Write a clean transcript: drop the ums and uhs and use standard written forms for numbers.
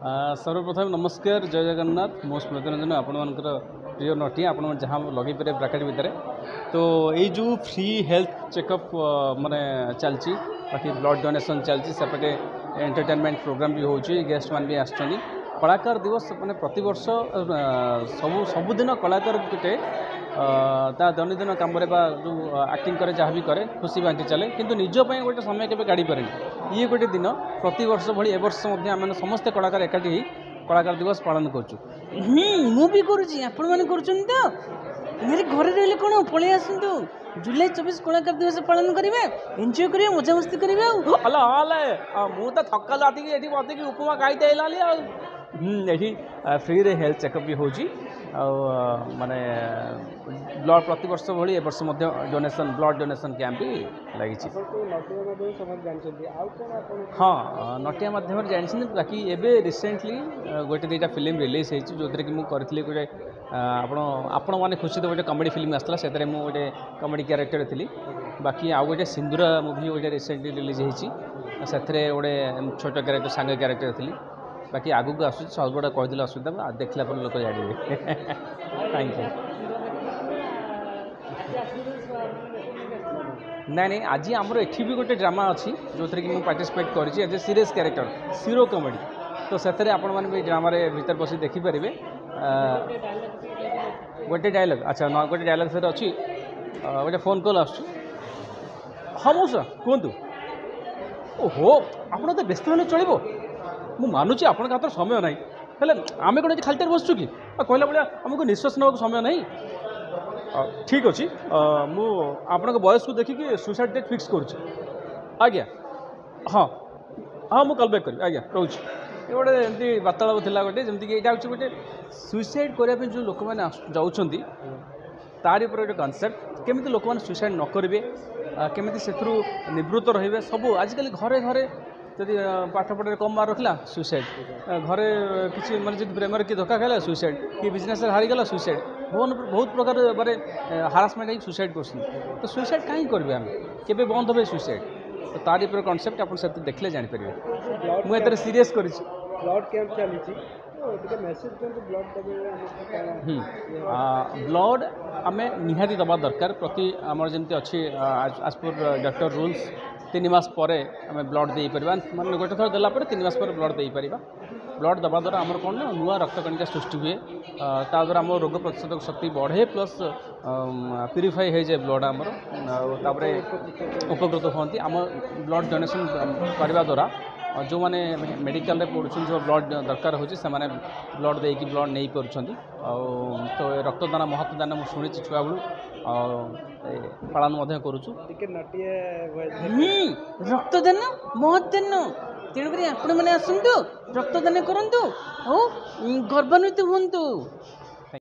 सर्वप्रथम नमस्कार जय जगन्नाथ मो स्मृति रंजन आपण प्रिय नटी आप जहाँ लगे पारे ब्राकेट भितर तो ये जो फ्री हेल्थ चेकअप माने चलती बाकी ब्लड डोनेशन चलती सेपटे एंटरटेनमेंट प्रोग्राम भी होची गेस्ट मान भी आसछनी कलाकार दिवस माने प्रति वर्ष सबुदिन कलाकार गोटे ता दैनंदिन काम जो एक्टिंग करे जहाँ भी करे खुशी बांटी चले किंतु निजपाई गोटे समय केवे गाड़ी पारे ये गोटे दिन प्रति वर्ष भली वर्ष आम समस्ते कलाकार एकाठी कलाकार दिवस पालन करूँ भी करुँची आपण मैंने मेरे घर रही कौन पलि आसतु जुलाई 24 कलाकार दिवस पालन करेंगे एंजॉय करेंगे मजा मस्ती करेंगे मुझे थका जाती ये बतिक उपमा खाई ये फ्री रे हेल्थ चेकअप भी होची माने ब्लड प्रति वर्ष भली ए वर्ष डोनेशन ब्लड डोनेशन कैंप भी लगी हाँ नटिया माध्यम जानी बाकी एबे रिसेंटली गोटे दुईटा फिल्म रिलीज होती जो कि मुझे गोटे आपण मैंने खुशी तो गोटे कॉमेडी फिल्म आसला से गोटे कॉमेडी कैरेक्टर थी बाकी आउ गोटे सिंदूरा मूवी गोटे रिसेंटली रिलीज होती गोटे छोट कैरेक्टर सांग कैरेक्टर थी बाकी आगू को आसूँ सब गुड़ा कहीदे असुविधा देखला पर लोग जाने थैंक यू ना नहीं आज आमर एठी भी गोटे ड्रामा अच्छी जो थी कि मुझे पार्टिसिपेट करी as a serious character serio comedy तो से आपण मैंने ड्रामा भीतर बस देखिपारे गोटे डायलॉग अच्छा ना गोटे डायलॉग सर अच्छी गोटे फोन कॉल आस हाँ मौसा कहतु ओहो आप तो व्यस्त होने चलो मु मानुची आपण हाथ समय ना हेल्ले आम कौन खाली बसचु कि कहला भाया आमको निश्वास ना समय ना ठीक अच्छे मुझे बयस को देखिए सुसाइड डेट फिक्स करुँच आज्ञा हाँ हाँ मुझे कल बैक करी आज्ञा रोच गोटे एमती वार्तालाप थी गोटे जमीक यहाँ हूँ गोटे सुसाइड करने जो लोक मैंने जाऊँच तार गोटे कनसेप्ट केमी लोक मैंने सुसाइड न करेंगे केमी से निवृत्त रे सब आजिकल घरे घरे जदि पाठ पढ़े कम मार्क रखला सुसाइड घरे किसी माने जब प्रेम किए धोखा खाला सुसाइड कि बिजनेस हारीगला सुसाइड बहुत प्रकार माने हारासमेंट सुसाइड कर तो सुसाइड कहीं करेंगे आम के बंद हे सुसाइड तो तार कनसेप्ट आप देखले जानीपर मुझे सीरीयस कर ब्लड आम निहाती दबा दरकार प्रति आमर जमी अच्छी आज पर डॉक्टर रूल्स 3 मास पर आम ब्लड दे पार माने गोटे थर देला 3 मास पर ब्लड दे पार ब्लड दबा द्वारा आमर कौन नुआ रक्त कणिका सृष्टि हुए ता द्वारा आम रोग प्रतिरोधक शक्ति बढ़े प्लस प्यूरीफाई हो जाए ब्लड आमर तापर उपकृत होती आम ब्लड डोनेशन करने द्वारा जो मैंने मेडिकल पढ़ुं जो ब्लड दरकार होची से माने ब्लड देकी ब्लड नहीं पार्टी तो रक्तदान महत्वदान मुझे शुणी छुआ बेलू पालन करुचु रक्तदान महत्वदान तेणुक आपण मैंने आसतु रक्तदान करूँ और गर्वान्वित हूँ।